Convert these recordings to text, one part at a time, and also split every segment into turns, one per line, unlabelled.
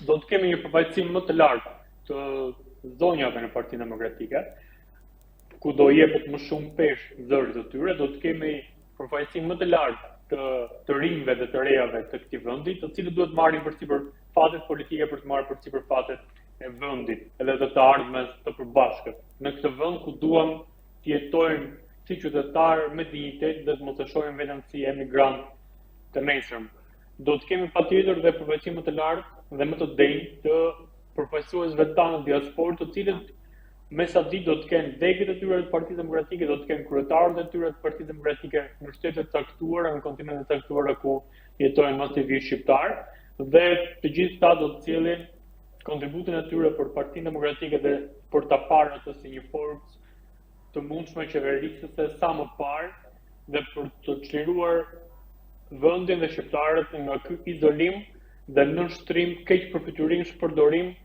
do të kemi një përfaqësim më të lartë të zonjave në Partinë Demokratike, ku do jepet më shumë peshë zërit të tyre, do të kemi përfaqësim më të lartë të rinjve dhe të rejave të këtij vendi, të cilët duhet marrin përsipër fatet politike për të marrë përsipër fatet e vendit, edhe të ardhmes të përbashkët. Në këtë vend ku duam të jetojmë si qytetarë me dinjitet dhe të mos e shohim veten si emigrant të nesërm. Do të kemi patjetër dhe përfaqësim më të lartë dhe më të denjë të përfaqësuesve tanë diasporë, të cilët me sa ditë do të kenë degët e tyre të Partisë Demokratike, do të kenë kryetarët e tyre të Partisë Demokratike në shtete të caktuara, në kontinente të caktuara ku jetojnë masivisht shqiptarë, dhe të gjithë ta do të cilin kontributin e tyre për Partinë Demokratike dhe për ta parë atë si një forcë të mundshme qeverisëse sa më parë dhe për të çliruar vendin dhe shqiptarët nga ky izolim dhe nënshtrim keq përfiturim, shpërdorim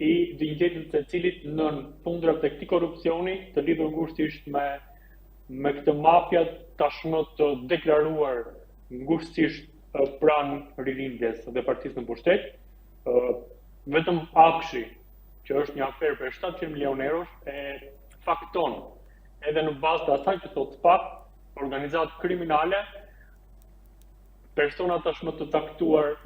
i dinjitetit të cilit në fundra të këtij korrupsioni të lidhur ngushtisht me këtë mafia tashmë të deklaruar ngushtisht pranë ririndjes dhe partisë në pushtet, vetëm Akshi, që është një aferë për 700 milionë euro, e fakton edhe në bazë të asaj që thot SPAK, organizatë kriminale, persona tashmë të caktuar,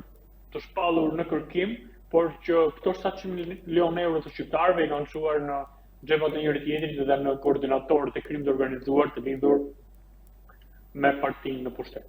të shpallur në kërkim, por që këto 700 milionë euro të shqiptarëve i kanë çuar në xhepat e njëri tjetrit dhe në koordinatorët e krimit të organizuar të lidhur me partinë në pushtet.